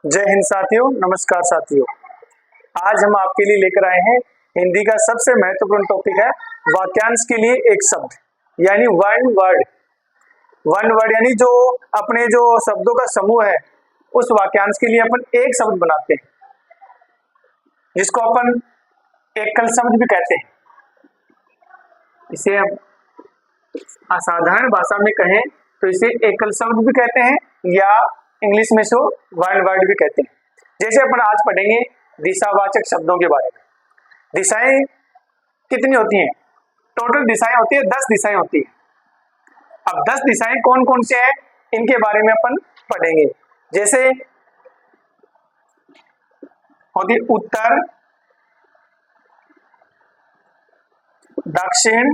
जय हिंद साथियों, नमस्कार साथियों। आज हम आपके लिए लेकर आए हैं हिंदी का सबसे महत्वपूर्ण टॉपिक है वाक्यांश के लिए एक शब्द यानी वन वर्ड। वन वर्ड यानी जो अपने जो शब्दों का समूह है उस वाक्यांश के लिए अपन एक शब्द बनाते हैं जिसको अपन एकल शब्द भी कहते हैं। इसे अब असाधारण भाषा में कहें तो इसे एकल शब्द भी कहते हैं या इंग्लिश में इसको वन वर्ड भी कहते हैं। जैसे अपन आज पढ़ेंगे दिशावाचक शब्दों के बारे में। दिशाएं कितनी होती हैं? टोटल दिशाएं होती है 10 दिशाएं होती है। अब 10 दिशाएं कौन कौन से हैं इनके बारे में अपन पढ़ेंगे। जैसे होती उत्तर, दक्षिण,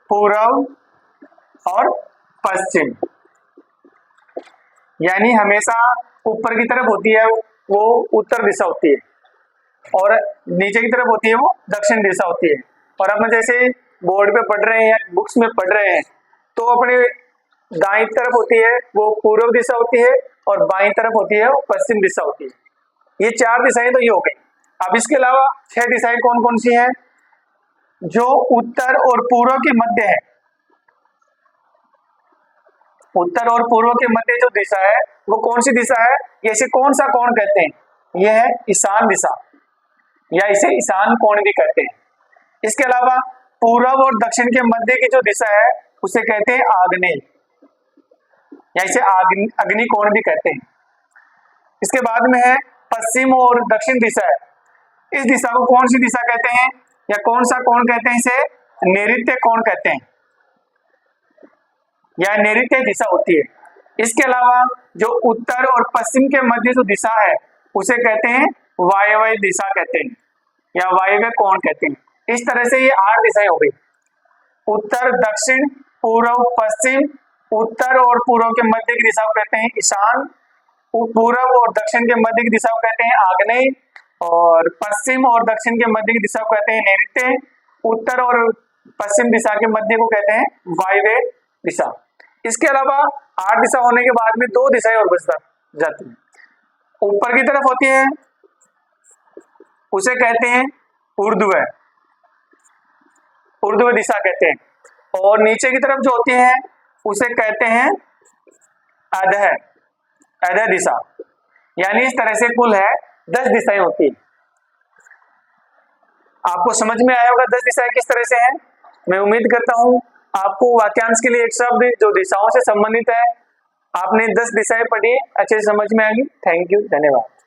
पूर्व और पश्चिम। यानी हमेशा ऊपर की तरफ होती है वो उत्तर दिशा होती है और नीचे की तरफ होती है वो दक्षिण दिशा होती है। और अपन जैसे बोर्ड पे पढ़ रहे हैं या बुक्स में पढ़ रहे हैं तो अपने दाईं तरफ होती है वो पूर्व दिशा होती है और बाईं तरफ होती है वो पश्चिम दिशा होती है। ये 4 दिशाएं तो ये हो गई। अब इसके अलावा 6 दिशाएं कौन कौन सी हैं? जो उत्तर और पूर्व के मध्य है। उत्तर और पूर्व के मध्य जो दिशा है वो कौन सी दिशा है? इसे कौन सा कोण कहते हैं? यह है ईशान दिशा या इसे ईशान कोण भी कहते हैं। इसके अलावा पूर्व और दक्षिण के मध्य की जो दिशा है उसे कहते हैं आग्नेय या इसे अग्नि कोण भी कहते हैं। इसके बाद में है पश्चिम और दक्षिण दिशा है। इस दिशा को कौन सी दिशा कहते हैं या कौन सा कोण कहते हैं? इसे नैऋत्य कोण कहते हैं या नैऋत्य दिशा होती है। इसके अलावा जो उत्तर और पश्चिम के मध्य जो दिशा है उसे कहते हैं वायव्य दिशा कहते हैं या वायव्य कोण कहते हैं। इस तरह से ये 8 दिशाएं हो गई। उत्तर, दक्षिण, पूर्व, पश्चिम, उत्तर और पूर्व के मध्य की दिशा को कहते हैं ईशान, पूर्व और दक्षिण के मध्य की दिशा को कहते हैं आग्नेय और पश्चिम और दक्षिण के मध्य की दिशा को कहते हैं नैऋत्य, उत्तर और पश्चिम दिशा के मध्य को कहते हैं वायव्य दिशा। इसके अलावा 8 दिशा होने के बाद में 2 दिशाएं और बच जाती हैं। ऊपर की तरफ होती है उसे कहते हैं ऊर्ध्व, ऊर्ध्व दिशा कहते हैं और नीचे की तरफ जो होती है उसे कहते हैं अधः, अधः दिशा। यानी इस तरह से कुल है 10 दिशाएं होती है। आपको समझ में आया होगा 10 दिशाएं किस तरह से हैं। मैं उम्मीद करता हूं आपको वाक्यांश के लिए एक शब्द जो दिशाओं से संबंधित है आपने 10 दिशाएं पढ़ी अच्छे से समझ में आएगी। थैंक यू, धन्यवाद।